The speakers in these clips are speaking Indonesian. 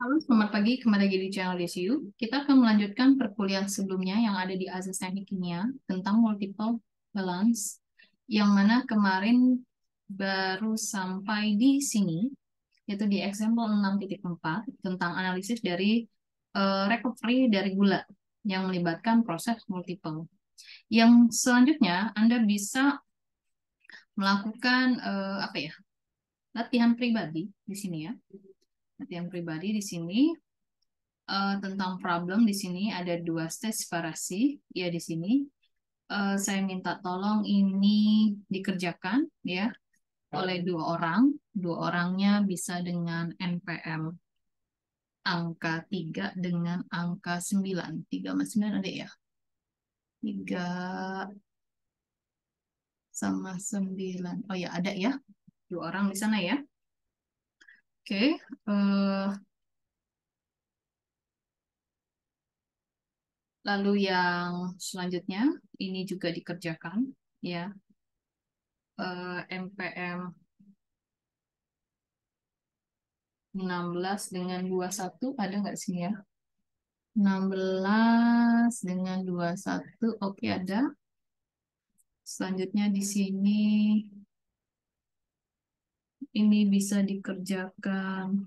Halo, selamat pagi. Kembali lagi di channel DCU. Kita akan melanjutkan perkuliahan sebelumnya yang ada di Azas Teknik Kimia tentang multiple balance, yang mana kemarin baru sampai di sini, yaitu di example 6.4 tentang analisis dari recovery dari gula yang melibatkan proses multiple. Yang selanjutnya, Anda bisa melakukan latihan pribadi di sini ya. Latihan pribadi di sini tentang problem di sini ada dua stage separasi ya di sini. Saya minta tolong ini dikerjakan ya oleh dua orang. Dua orangnya bisa dengan NPM angka 3 dengan angka 9. 3 sama 9 ada ya? 3 sama 9. Oh ya, ada ya. Dua orang di sana ya. Oke. Lalu yang selanjutnya ini juga dikerjakan ya. NPM 16 dengan 21 ada nggak sih ya? 16 dengan 21, oke ada. Selanjutnya di sini ini bisa dikerjakan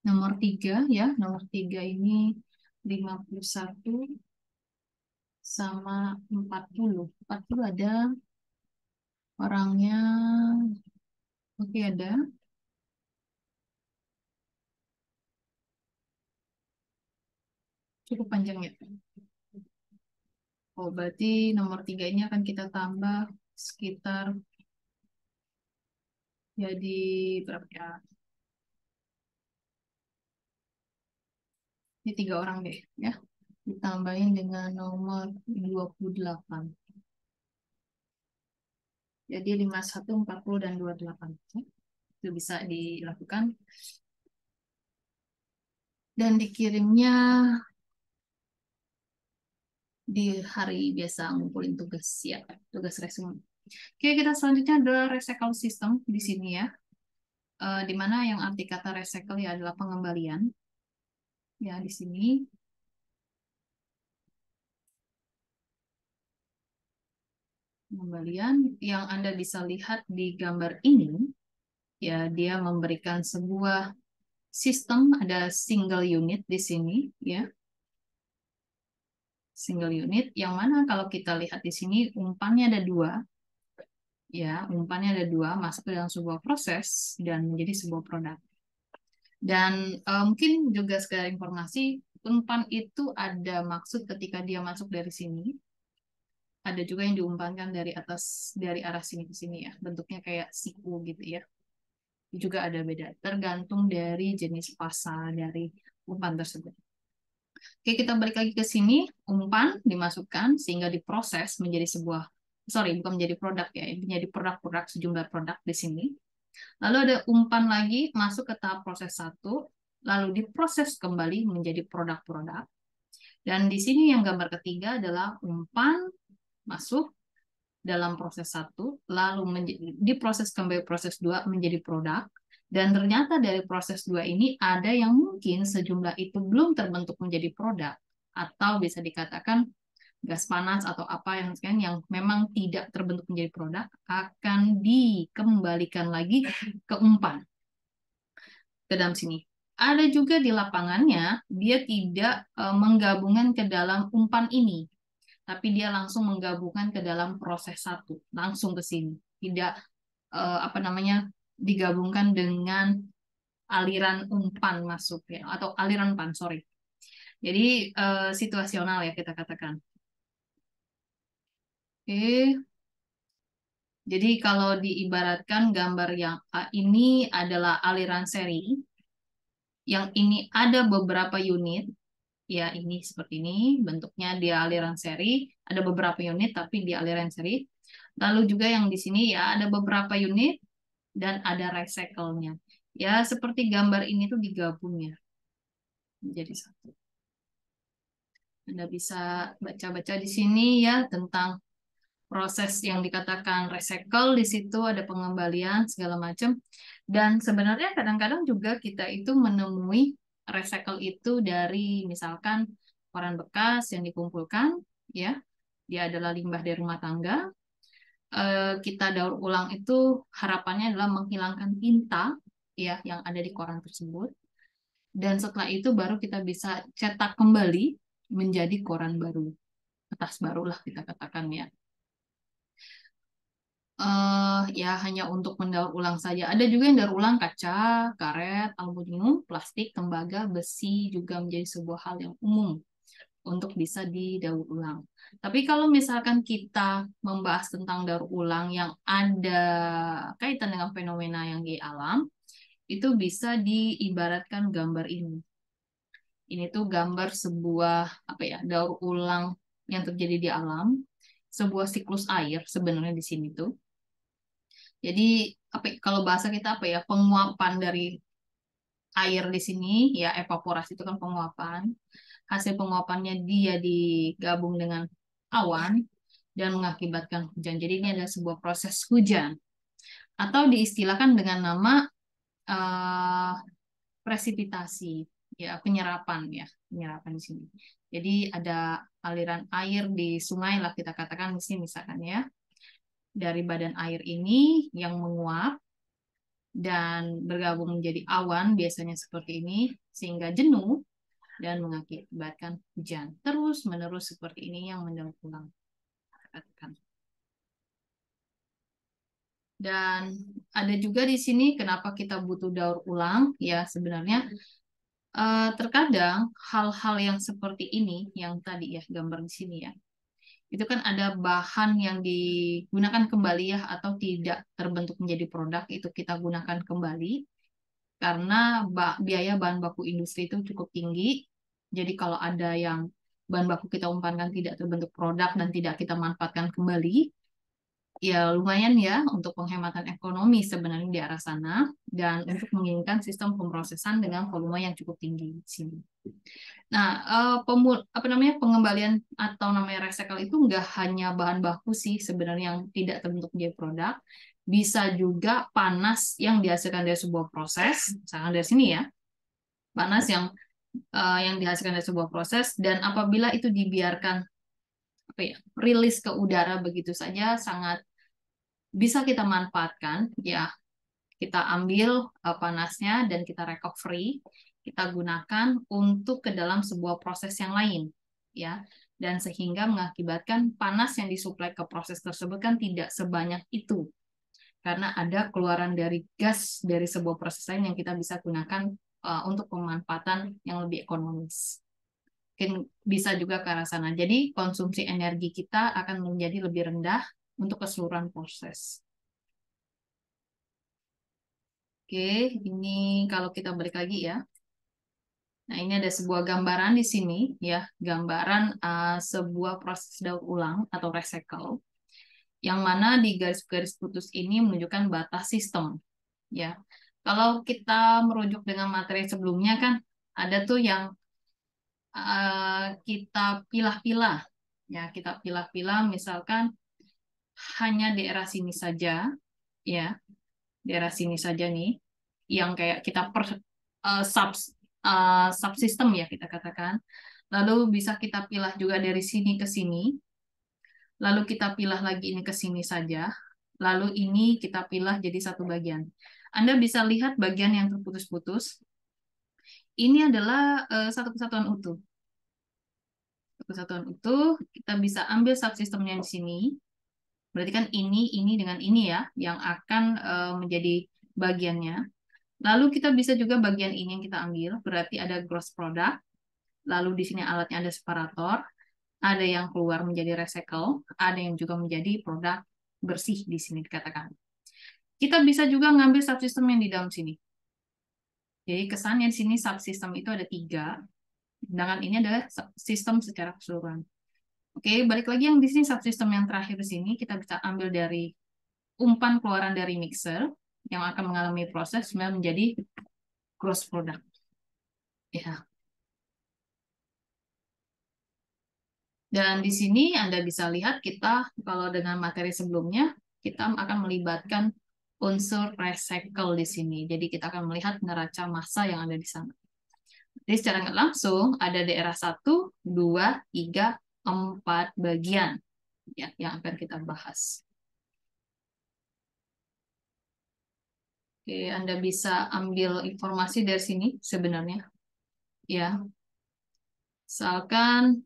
nomor 3 ya. Nomor 3 ini 51 sama 40. 40 ada orangnya, oke ada. Cukup panjang ya. Oh, berarti nomor 3 ini akan kita tambah sekitar jadi berapa ya? Ini 3 orang deh ya. Ditambahin dengan nomor 28. Jadi 51, 40, dan 28. Itu bisa dilakukan. Dan dikirimnya di hari biasa ngumpulin tugas ya, tugas resume. Oke, kita selanjutnya adalah recycle system di sini ya. Di mana yang arti kata recycle ya adalah pengembalian. Ya, di sini pengembalian yang Anda bisa lihat di gambar ini ya, dia memberikan sebuah sistem, ada single unit di sini ya. Single unit yang mana kalau kita lihat di sini umpannya ada dua ya, umpannya ada dua masuk ke dalam sebuah proses dan menjadi sebuah produk. Dan mungkin juga sekedar informasi, umpan itu ada maksud ketika dia masuk dari sini, ada juga yang diumpankan dari atas, dari arah sini ke sini ya, bentuknya kayak siku gitu ya. Juga ada beda tergantung dari jenis pasal dari umpan tersebut. Oke, kita balik lagi ke sini. Umpan dimasukkan sehingga diproses menjadi sebuah, sorry, bukan menjadi produk ya, menjadi produk-produk, sejumlah produk di sini. Lalu ada umpan lagi masuk ke tahap proses satu, lalu diproses kembali menjadi produk-produk. Dan di sini yang gambar ketiga adalah umpan masuk dalam proses satu, lalu diproses kembali proses dua menjadi produk. Dan ternyata dari proses dua ini ada yang mungkin sejumlah itu belum terbentuk menjadi produk, atau bisa dikatakan gas panas atau apa yang memang tidak terbentuk menjadi produk akan dikembalikan lagi ke umpan ke dalam sini. Ada juga di lapangannya dia tidak menggabungkan ke dalam umpan ini, tapi dia langsung menggabungkan ke dalam proses satu, langsung ke sini. Tidak digabungkan dengan aliran umpan masuk ya, atau aliran umpan, sorry. Jadi situasional ya kita katakan. Oke. Jadi kalau diibaratkan gambar yang A ini adalah aliran seri, yang ini ada beberapa unit, ya ini seperti ini, bentuknya dia aliran seri, ada beberapa unit tapi di aliran seri. Lalu juga yang di sini ya ada beberapa unit dan ada recycle-nya. Ya seperti gambar ini tuh digabung ya menjadi satu. Anda bisa baca-baca di sini ya tentang proses yang dikatakan recycle, di situ ada pengembalian segala macam. Dan sebenarnya kadang-kadang juga kita itu menemui recycle itu dari misalkan koran bekas yang dikumpulkan, ya, dia adalah limbah dari rumah tangga. Kita daur ulang itu harapannya adalah menghilangkan tinta, ya, yang ada di koran tersebut. Dan setelah itu baru kita bisa cetak kembali menjadi koran baru, kertas baru lah kita katakan ya. Ya hanya untuk mendaur ulang saja. Ada juga yang daur ulang kaca, karet, aluminium, plastik, tembaga, besi juga menjadi sebuah hal yang umum untuk bisa didaur ulang. Tapi kalau misalkan kita membahas tentang daur ulang yang ada kaitan dengan fenomena yang di alam, itu bisa diibaratkan gambar ini. Ini tuh gambar sebuah apa ya, daur ulang yang terjadi di alam, sebuah siklus air sebenarnya di sini tuh. Jadi apa kalau bahasa kita apa ya, penguapan dari air di sini ya, evaporasi itu kan penguapan. Hasil penguapannya dia digabung dengan awan dan mengakibatkan hujan. Jadi ini adalah sebuah proses hujan atau diistilahkan dengan nama eh, presipitasi, ya, penyerapan di sini. Jadi ada aliran air di sungai lah kita katakan di sini misalkan ya, dari badan air ini yang menguap dan bergabung menjadi awan biasanya seperti ini sehingga jenuh dan mengakibatkan hujan terus menerus seperti ini yang mendaur ulang katakan. Dan ada juga di sini kenapa kita butuh daur ulang ya, sebenarnya terkadang hal-hal yang seperti ini yang tadi ya gambar di sini ya, itu kan ada bahan yang digunakan kembali ya atau tidak terbentuk menjadi produk, itu kita gunakan kembali karena biaya bahan baku industri itu cukup tinggi. Jadi kalau ada yang bahan baku kita umpankan tidak terbentuk produk dan tidak kita manfaatkan kembali, ya lumayan ya untuk penghematan ekonomi sebenarnya di arah sana dan untuk menginginkan sistem pemrosesan dengan volume yang cukup tinggi di sini. Nah, apa namanya, pengembalian atau namanya recycle itu nggak hanya bahan baku sih sebenarnya yang tidak terbentuk menjadi produk, bisa juga panas yang dihasilkan dari sebuah proses, misalkan dari sini ya, panas yang dihasilkan dari sebuah proses dan apabila itu dibiarkan apa ya, rilis ke udara begitu saja sangat bisa kita manfaatkan ya, kita ambil panasnya dan kita recovery, kita gunakan untuk ke dalam sebuah proses yang lain ya, dan sehingga mengakibatkan panas yang disuplai ke proses tersebut kan tidak sebanyak itu karena ada keluaran dari gas dari sebuah proses lain yang kita bisa gunakan untuk pemanfaatan yang lebih ekonomis. Mungkin bisa juga ke arah sana. Jadi konsumsi energi kita akan menjadi lebih rendah untuk keseluruhan proses. Oke, ini kalau kita balik lagi ya. Nah, ini ada sebuah gambaran di sini ya, gambaran sebuah proses daur ulang atau recycle, yang mana di garis-garis putus ini menunjukkan batas sistem ya. Kalau kita merujuk dengan materi sebelumnya kan ada tuh yang kita pilah-pilah ya, kita pilah-pilah misalkan hanya daerah sini saja ya, daerah sini saja nih yang kayak kita subsistem ya kita katakan. Lalu bisa kita pilah juga dari sini ke sini. Lalu kita pilah lagi ini ke sini saja. Lalu ini kita pilah jadi satu bagian. Anda bisa lihat bagian yang terputus-putus. Ini adalah satu kesatuan utuh. Satu kesatuan utuh, kita bisa ambil subsistemnya di sini. Berarti kan ini dengan ini ya, yang akan menjadi bagiannya. Lalu kita bisa juga bagian ini yang kita ambil, berarti ada gross product. Lalu di sini alatnya ada separator, ada yang keluar menjadi recycle, ada yang juga menjadi produk bersih di sini dikatakan. Kita bisa juga ngambil subsistem yang di dalam sini. Jadi kesannya di sini subsistem itu ada 3, sedangkan ini adalah sistem secara keseluruhan. Oke, balik lagi yang di sini subsistem yang terakhir di sini kita bisa ambil dari umpan keluaran dari mixer yang akan mengalami proses menjadi gross product. Ya. Dan di sini Anda bisa lihat kita kalau dengan materi sebelumnya kita akan melibatkan unsur recycle di sini. Jadi kita akan melihat neraca massa yang ada di sana. Jadi secara nggak langsung ada daerah 1, 2, 3, 4 bagian ya yang akan kita bahas. Oke, Anda bisa ambil informasi dari sini sebenarnya. Ya, misalkan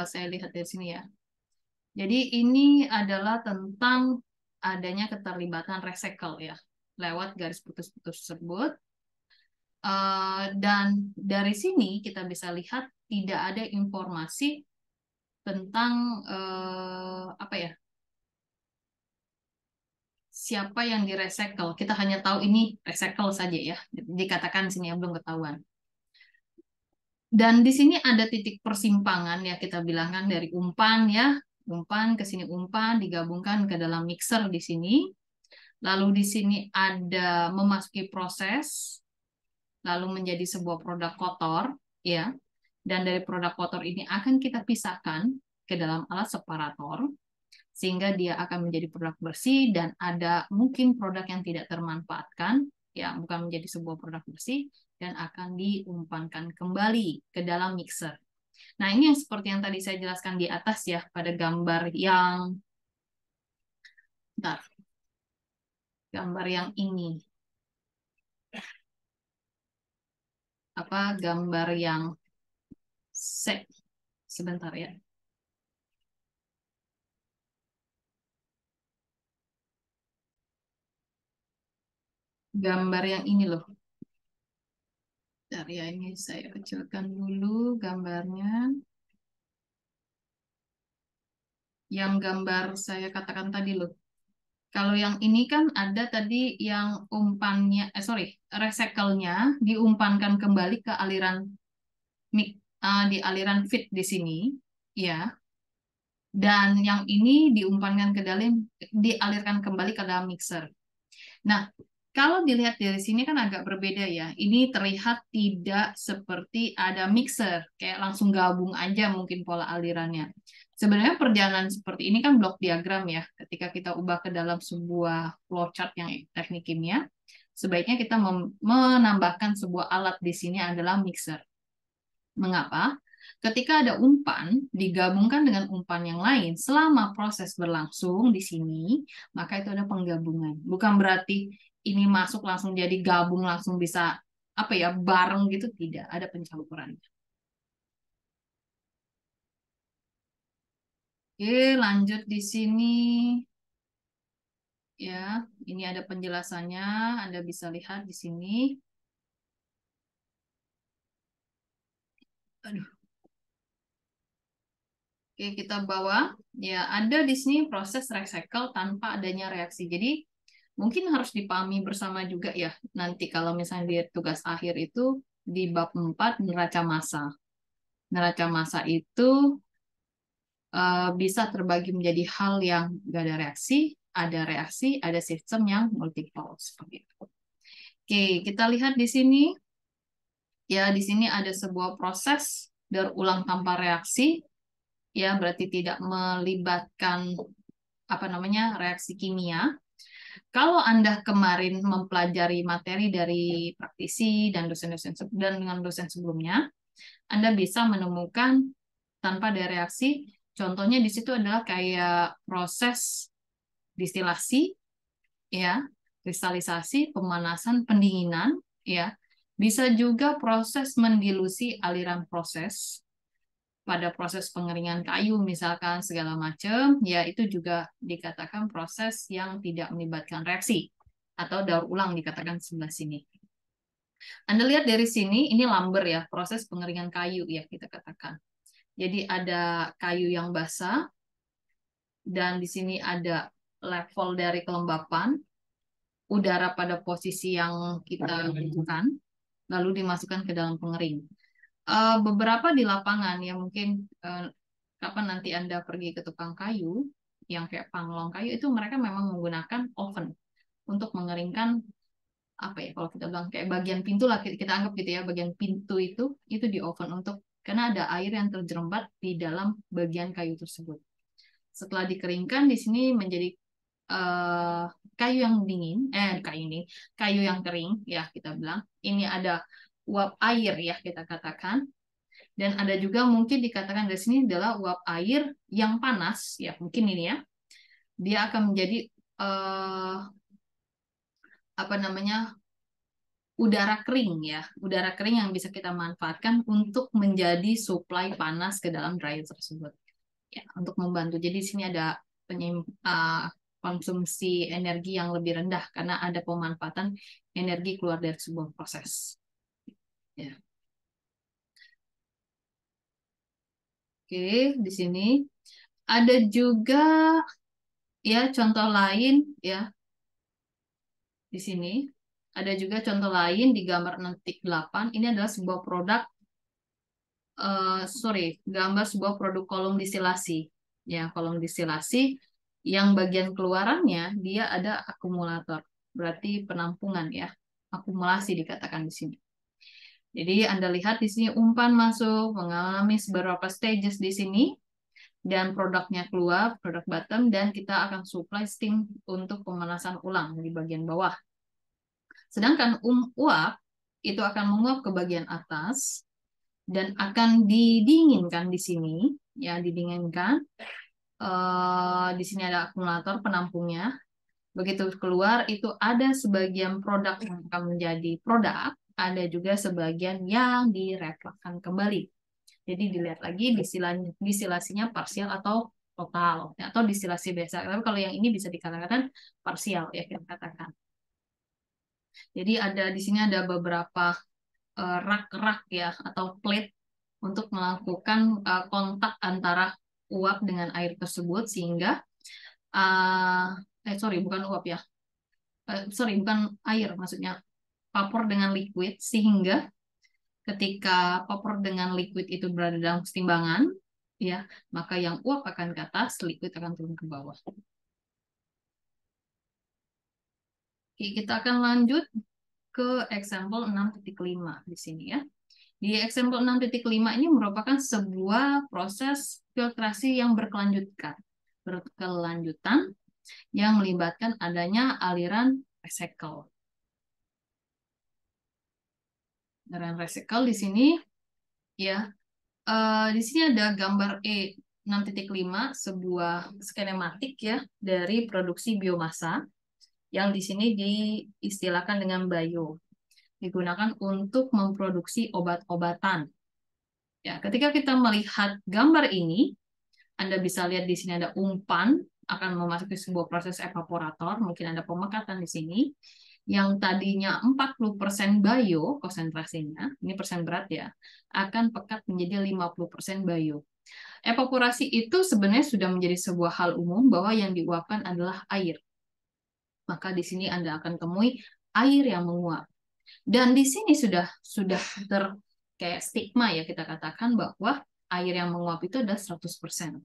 saya lihat dari sini ya. Jadi ini adalah tentang adanya keterlibatan recycle ya, lewat garis putus-putus tersebut. Dan dari sini kita bisa lihat tidak ada informasi tentang apa ya, siapa yang di-recycle. Kita hanya tahu ini recycle saja ya, dikatakan sini ya belum ketahuan. Dan di sini ada titik persimpangan ya kita bilangkan dari umpan ya, umpan ke sini umpan digabungkan ke dalam mixer di sini. Lalu di sini ada memasuki proses, lalu menjadi sebuah produk kotor ya. Dan dari produk kotor ini akan kita pisahkan ke dalam alat separator sehingga dia akan menjadi produk bersih dan ada mungkin produk yang tidak termanfaatkan ya bukan menjadi sebuah produk bersih dan akan diumpankan kembali ke dalam mixer. Nah, ini yang seperti yang tadi saya jelaskan di atas ya pada gambar yang bentar, gambar yang ini. Apa gambar yang sebentar ya. Gambar yang ini loh. Bentar ya, ini saya kecilkan dulu gambarnya. Yang gambar saya katakan tadi loh. Kalau yang ini kan ada tadi yang umpannya, recycle-nya diumpankan kembali ke aliran di aliran feed di sini, ya. Dan yang ini diumpankan ke dalam, dialirkan kembali ke dalam mixer. Nah, kalau dilihat dari sini kan agak berbeda ya. Ini terlihat tidak seperti ada mixer, kayak langsung gabung aja mungkin pola alirannya. Sebenarnya perjalanan seperti ini kan blok diagram ya. Ketika kita ubah ke dalam sebuah flowchart yang teknik kimia, sebaiknya kita menambahkan sebuah alat di sini adalah mixer. Mengapa? Ketika ada umpan digabungkan dengan umpan yang lain, selama proses berlangsung di sini, maka itu ada penggabungan. Bukan berarti ini masuk langsung jadi gabung langsung bisa apa ya bareng gitu, tidak ada pencampuran. Oke, lanjut di sini ya. Ini ada penjelasannya, Anda bisa lihat di sini. Aduh. Oke, kita bawa ya ada di sini proses recycle tanpa adanya reaksi. Jadi mungkin harus dipahami bersama juga ya. Nanti kalau misalnya di tugas akhir itu di bab 4 neraca massa. Neraca massa itu bisa terbagi menjadi hal yang gak ada reaksi, ada sistem yang multiple seperti itu. Oke, kita lihat di sini ya di sini ada sebuah proses daur ulang tanpa reaksi ya berarti tidak melibatkan apa namanya reaksi kimia. Kalau Anda kemarin mempelajari materi dari praktisi dan dosen-dosen dan dengan dosen sebelumnya, Anda bisa menemukan tanpa ada reaksi. Contohnya di situ adalah kayak proses distilasi, ya, kristalisasi, pemanasan, pendinginan, ya. Bisa juga proses mendilusi aliran proses pada proses pengeringan kayu misalkan segala macam, ya itu juga dikatakan proses yang tidak melibatkan reaksi atau daur ulang dikatakan sebelah sini. Anda lihat dari sini, ini lumber ya, proses pengeringan kayu ya kita katakan. Jadi ada kayu yang basah dan di sini ada level dari kelembapan, udara pada posisi yang kita butuhkan, lalu dimasukkan ke dalam pengering. Beberapa di lapangan ya mungkin kapan nanti Anda pergi ke tukang kayu yang kayak panglong kayu itu mereka memang menggunakan oven untuk mengeringkan apa ya kalau kita bilang kayak bagian pintu lah kita anggap gitu ya bagian pintu itu di oven untuk karena ada air yang terjerembat di dalam bagian kayu tersebut. Setelah dikeringkan di sini menjadi kayu yang dingin kayu yang kering ya kita bilang ini ada uap air ya kita katakan. Dan ada juga mungkin dikatakan dari sini adalah uap air yang panas ya, mungkin ini ya. Dia akan menjadi apa namanya, udara kering ya, udara kering yang bisa kita manfaatkan untuk menjadi suplai panas ke dalam dryer tersebut ya, untuk membantu. Jadi di sini ada konsumsi energi yang lebih rendah karena ada pemanfaatan energi keluar dari sebuah proses ya. Oke, di sini ada juga ya contoh lain ya, di sini ada juga contoh lain di gambar 6.8. Ini adalah sebuah produk, gambar sebuah produk kolom distilasi. Ya, kolom distilasi yang bagian keluarannya dia ada akumulator. Berarti penampungan ya. Akumulasi dikatakan di sini. Jadi Anda lihat di sini umpan masuk mengalami beberapa stages di sini dan produknya keluar, produk bottom, dan kita akan supply steam untuk pemanasan ulang di bagian bawah. Sedangkan uap itu akan menguap ke bagian atas dan akan didinginkan di sini, ya didinginkan. Di sini ada akumulator penampungnya. Begitu keluar itu ada sebagian produk yang akan menjadi produk, ada juga sebagian yang direfleksikan kembali. Jadi dilihat lagi distilasinya parsial atau total, ya, atau distilasi biasa. Tapi kalau yang ini bisa dikatakan parsial ya kita katakan. Jadi ada di sini ada beberapa rak-rak ya atau plate untuk melakukan kontak antara uap dengan air tersebut sehingga sorry bukan uap ya, sorry bukan air maksudnya, vapor dengan liquid, sehingga ketika vapor dengan liquid itu berada dalam keseimbangan ya, maka yang uap akan ke atas, liquid akan turun ke bawah. Oke, kita akan lanjut ke example 6.5 di sini ya. Di example 6.5 ini merupakan sebuah proses filtrasi yang berkelanjutan yang melibatkan adanya aliran recycle. Aliran recycle di sini ya, di sini ada gambar E6.5, sebuah skinematik ya dari produksi biomasa yang di sini diistilahkan dengan bio, digunakan untuk memproduksi obat-obatan. Ya, ketika kita melihat gambar ini, Anda bisa lihat di sini ada umpan akan memasuki sebuah proses evaporator, mungkin ada pemekatan di sini, yang tadinya 40% bio konsentrasinya, ini persen berat ya, akan pekat menjadi 50% bio. Evaporasi itu sebenarnya sudah menjadi sebuah hal umum bahwa yang diuapkan adalah air. Maka di sini Anda akan temui air yang menguap. Dan di sini sudah kayak stigma ya kita katakan bahwa air yang menguap itu adalah 100%.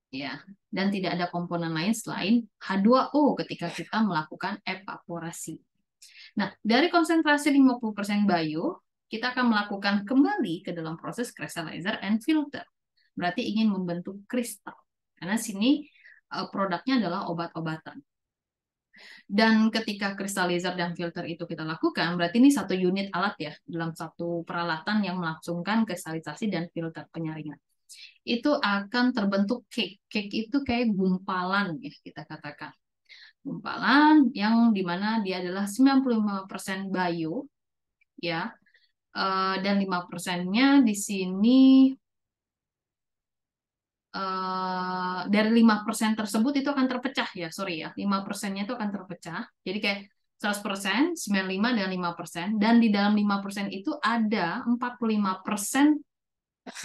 Ya, dan tidak ada komponen lain selain H2O ketika kita melakukan evaporasi. Nah, dari konsentrasi 50% bio, kita akan melakukan kembali ke dalam proses crystallizer and filter. Berarti ingin membentuk kristal. Karena sini produknya adalah obat-obatan. Dan ketika crystallizer dan filter itu kita lakukan, berarti ini satu unit alat ya, dalam satu peralatan yang melangsungkan kristalisasi dan filter penyaringan. Itu akan terbentuk cake. Cake itu kayak gumpalan ya kita katakan. Gumpalan yang dimana dia adalah 95% bio ya, dan 5%-nya di sini dari 5% tersebut itu akan terpecah ya, sorry ya, 5%-nya itu akan terpecah. Jadi kayak 100%, 95 dan 5%, dan di dalam 5% itu ada 45%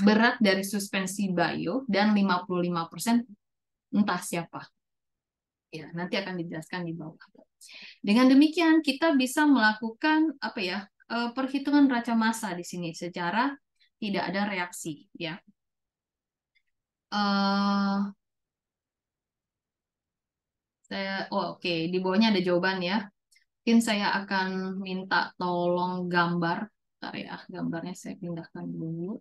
berat dari suspensi bio dan 55% entah siapa. Ya, nanti akan dijelaskan di bawah. Dengan demikian kita bisa melakukan apa ya? Perhitungan raca massa di sini secara tidak ada reaksi ya. Oke, di bawahnya ada jawaban ya. Mungkin saya akan minta tolong gambar. Bentar ya, gambarnya saya pindahkan dulu.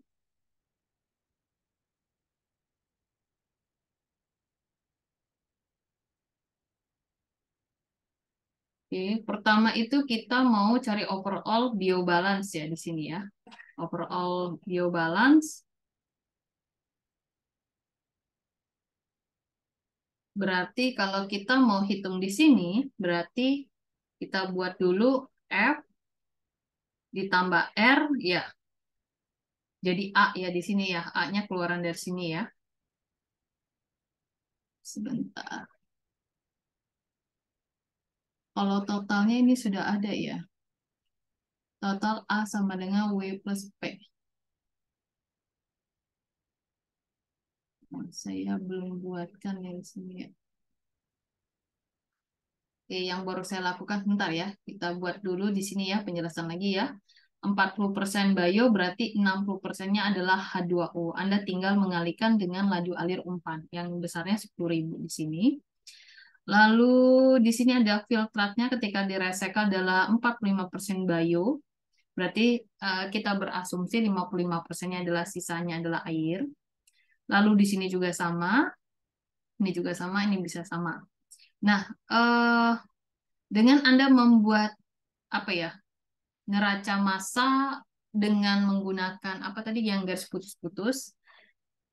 Oke, pertama itu kita mau cari overall biobalance ya di sini ya. Overall biobalance berarti kalau kita mau hitung di sini, berarti kita buat dulu F ditambah R ya. Jadi A ya di sini ya. A-nya keluaran dari sini ya. Sebentar. Kalau totalnya ini sudah ada ya. Total A sama dengan W plus P. Nah, saya belum buatkan ya di sini ya. Oke, yang baru saya lakukan sebentar ya. Kita buat dulu di sini ya penjelasan lagi ya. 40% bio berarti 60%-nya adalah H2O. Anda tinggal mengalihkan dengan laju alir umpan yang besarnya 10.000 di sini. Lalu di sini ada filtratnya ketika direcycle adalah 45% bio. Berarti kita berasumsi 55%-nya adalah sisanya adalah air. Lalu di sini juga sama, ini juga sama, ini bisa sama. Nah, dengan Anda membuat apa ya, neraca massa dengan menggunakan apa tadi yang garis putus-putus,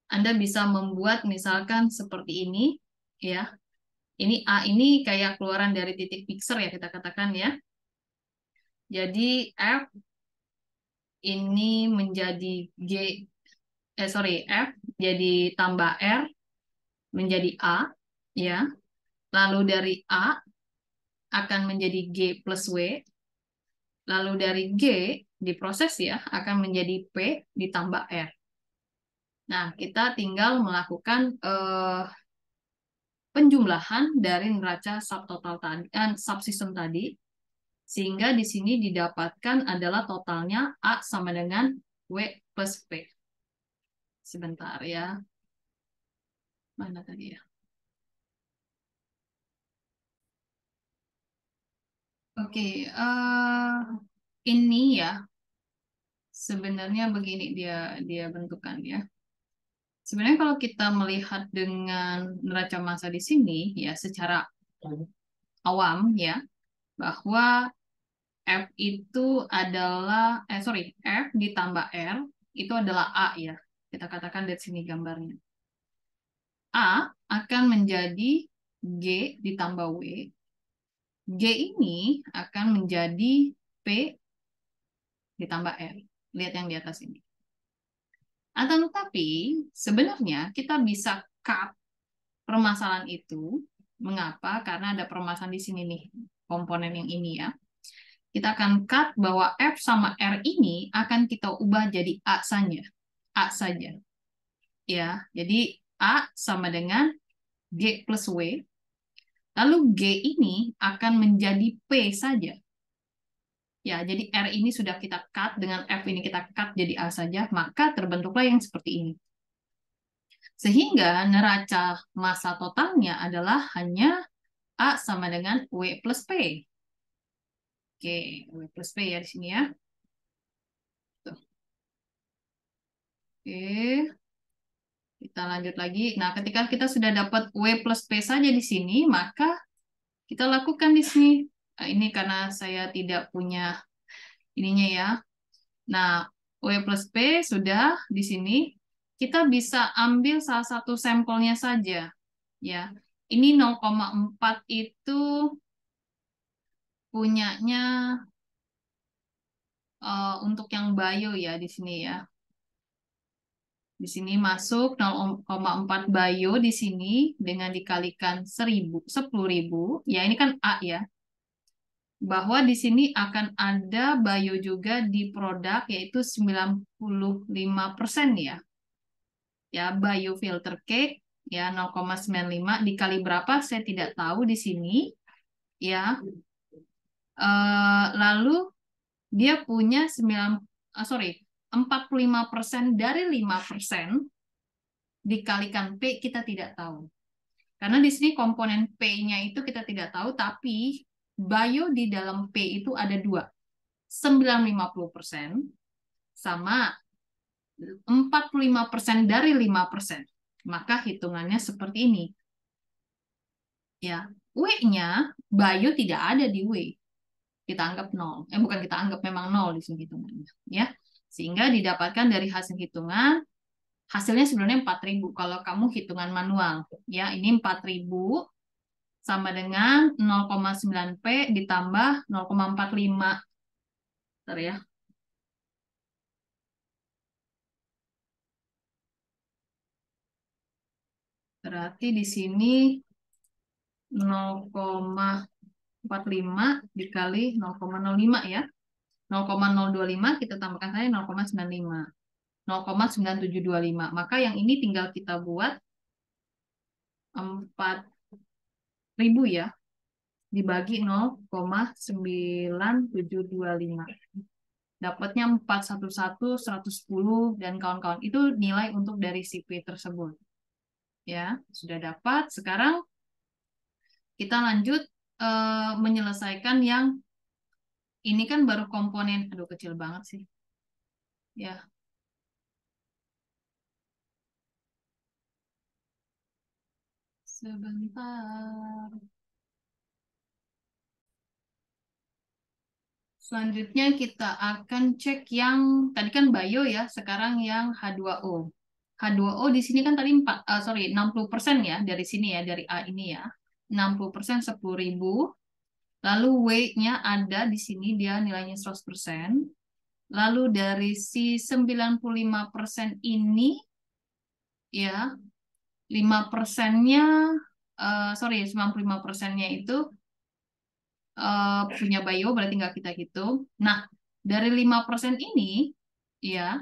Anda bisa membuat misalkan seperti ini, ya. Ini A ini kayak keluaran dari titik fixer ya kita katakan ya. Jadi F ini menjadi G, F jadi tambah R menjadi A, ya. Lalu dari A akan menjadi G plus W, lalu dari G diproses ya akan menjadi P ditambah R. Nah, kita tinggal melakukan penjumlahan dari neraca subtotal tadi, subsistem tadi, sehingga di sini didapatkan adalah totalnya A sama dengan W plus P. Sebentar ya, mana tadi ya? Oke, ini ya sebenarnya begini dia dia bentukan ya. Sebenarnya kalau kita melihat dengan neraca massa di sini ya secara awam ya bahwa F itu adalah F ditambah R itu adalah A ya. Kita katakan dari sini gambarnya. A akan menjadi G ditambah W. G ini akan menjadi P ditambah R. Lihat yang di atas ini. Atau tetapi sebenarnya kita bisa cut permasalahan itu. Mengapa? Karena ada permasalahan di sini nih, komponen yang ini ya. Kita akan cut bahwa F sama R ini akan kita ubah jadi A saja. A saja. Ya, jadi A sama dengan G plus W. Lalu G ini akan menjadi P saja. Ya, jadi R ini sudah kita cut, dengan F ini kita cut jadi A saja, maka terbentuklah yang seperti ini. Sehingga neraca massa totalnya adalah hanya A sama dengan W plus P. Oke, W plus P ya di sini ya. Tuh. Oke, kita lanjut lagi. Nah, ketika kita sudah dapat W plus P saja di sini, maka kita lakukan di sini. Nah, ini karena saya tidak punya ininya ya. Nah, W plus P sudah di sini. Kita bisa ambil salah satu sampelnya saja. Ya, ini 0,4 itu punyanya untuk yang bio ya di sini ya. Di sini masuk 0,4 bio di sini dengan dikalikan 10.000. Ya, ini kan A ya. Bahwa di sini akan ada bio juga di produk yaitu 95% ya. Ya, bio filter cake ya 0,95 dikali berapa saya tidak tahu di sini ya. Lalu dia punya 45% dari 5% dikalikan P kita tidak tahu. Karena di sini komponen P-nya itu kita tidak tahu, tapi bio di dalam P itu ada dua. 950% sama 45% dari 5%. Maka hitungannya seperti ini. Ya, W-nya Bio tidak ada di W. Kita anggap nol. Bukan kita anggap, memang nol di sini hitungannya. Ya. Sehingga didapatkan dari hasil hitungan, hasilnya sebenarnya 4.000 kalau kamu hitungan manual. Ya, ini 4.000 sama dengan 0,9P ditambah 0,45. Bentar ya. Berarti di sini 0,45 dikali 0,05 ya. 0,025 kita tambahkan saja 0,95. 0,9725. Maka yang ini tinggal kita buat 4.000 ya. Dibagi 0,9725. Dapatnya 411, 110, dan kawan-kawan. Itu nilai untuk dari si P tersebut. Ya, sudah dapat. Sekarang kita lanjut menyelesaikan yang ini kan baru komponen. Aduh, kecil banget sih. Ya, sebentar. Selanjutnya kita akan cek yang tadi kan bio ya, sekarang yang H2O. H2O di sini kan tadi 60% ya dari sini ya, dari A ini ya. 60% 10.000. Lalu W-nya ada di sini, dia nilainya 100%. Lalu dari si 95% ini ya, 5%-nya 95%-nya itu punya bio, berarti nggak kita hitung. Nah, dari 5% ini ya,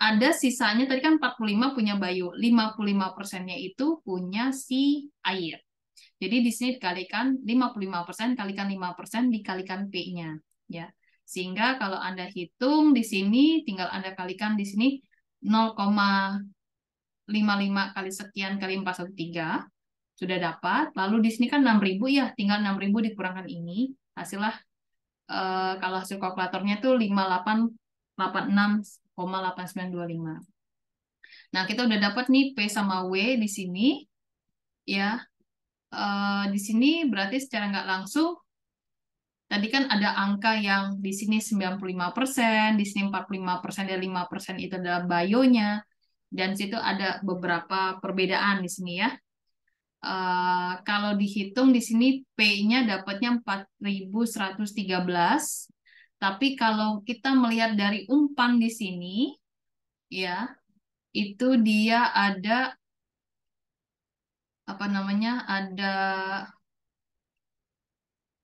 ada sisanya tadi kan 45 punya bio, 55%-nya itu punya si air. Jadi di sini dikalikan 55% kalikan 5% dikalikan P-nya ya. Sehingga kalau Anda hitung di sini tinggal Anda kalikan di sini 0,55 kali sekian kali 413 sudah dapat. Lalu di sini kan 6.000 ya, tinggal 6.000 dikurangkan ini. Hasilnya kalau hasil kalkulatornya itu 5886,8925. Nah, kita udah dapat nih P sama W di sini ya. Di sini berarti secara nggak langsung tadi kan ada angka yang di sini 95%, di sini 45% dan 5% itu adalah bionya. Dan situ ada beberapa perbedaan di sini ya. Kalau dihitung di sini P-nya dapatnya 4.113. Tapi kalau kita melihat dari umpan di sini, ya, itu dia apa namanya?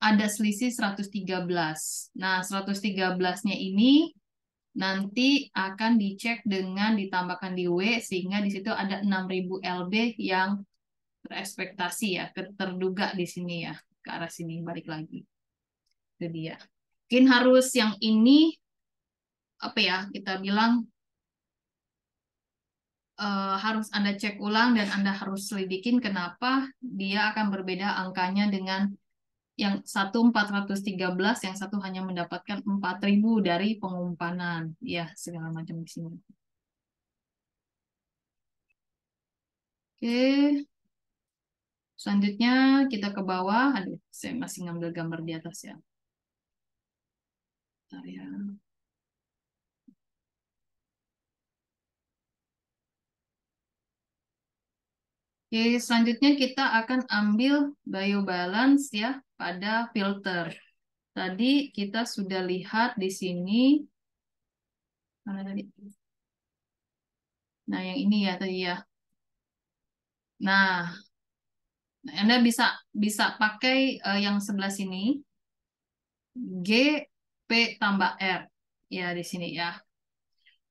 Ada selisih 113. Nah, 113-nya ini nanti akan dicek dengan ditambahkan di W sehingga di situ ada 6.000 LB yang terekspektasi ya, terduga di sini ya, ke arah sini balik lagi. Itu dia. Mungkin harus yang ini apa ya, kita bilang harus Anda cek ulang dan Anda harus selidikin kenapa dia akan berbeda angkanya dengan yang satu 413, yang satu hanya mendapatkan 4.000 dari pengumpanan. Ya, segala macam di sini. Oke, selanjutnya kita ke bawah. Aduh, saya masih ngambil gambar di atas ya. Bentar ya. Oke, selanjutnya kita akan ambil biobalance ya pada filter. Tadi kita sudah lihat di sini. Mana tadi? Nah, yang ini ya tadi ya. Nah, Anda bisa bisa pakai yang sebelah sini. G, P tambah R. Ya, di sini ya.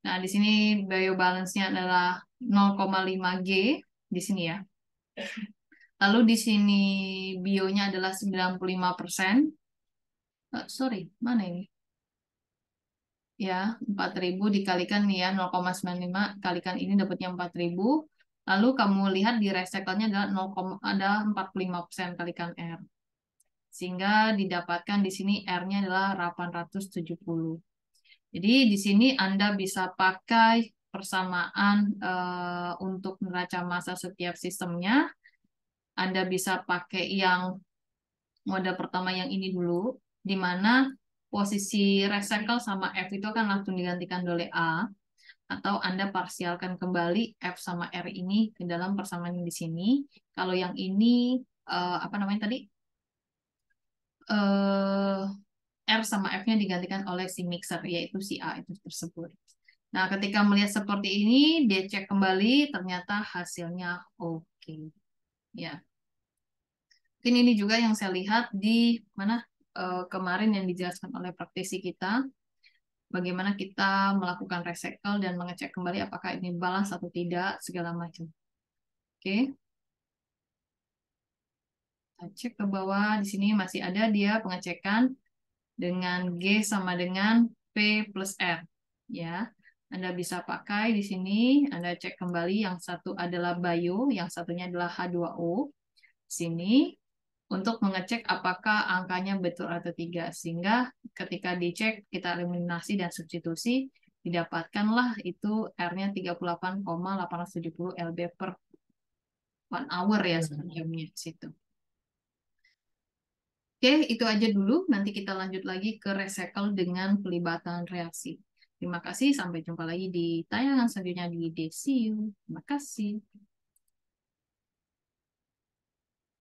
Nah, di sini biobalance-nya adalah 0,5 G di sini ya. Lalu di sini bionya adalah 95%. Sorry, mana ini? Ya, 4.000 dikalikan nih ya, 0,95 kalikan ini dapatnya 4.000. Lalu kamu lihat di recycle-nya adalah 0, ada 45% kalikan R. Sehingga didapatkan di sini R-nya adalah 870. Jadi di sini Anda bisa pakai persamaan untuk neraca massa setiap sistemnya. Anda bisa pakai yang model pertama yang ini dulu, di mana posisi recycle sama F itu akan langsung digantikan oleh A, atau Anda parsialkan kembali F sama R ini ke dalam persamaan di sini. Kalau yang ini, apa namanya tadi? Eh, R sama F-nya digantikan oleh si mixer, yaitu si A itu tersebut. Nah, ketika melihat seperti ini, dia cek kembali, ternyata hasilnya oke. Ya, mungkin ini juga yang saya lihat di mana kemarin yang dijelaskan oleh praktisi kita, bagaimana kita melakukan recycle dan mengecek kembali apakah ini balance atau tidak, segala macam. Oke, kita cek ke bawah. Di sini masih ada dia pengecekan dengan G sama dengan P plus R. Ya, Anda bisa pakai di sini. Anda cek kembali, yang satu adalah bio, yang satunya adalah H2O. Sini untuk mengecek apakah angkanya betul atau tidak. Sehingga ketika dicek, kita eliminasi dan substitusi, didapatkanlah itu R-nya 38,870 lb per 1 hour ya jamnya di situ. Oke, itu aja dulu. Nanti kita lanjut lagi ke recycle dengan pelibatan reaksi. Terima kasih, sampai jumpa lagi di tayangan selanjutnya di DCU. Terima kasih.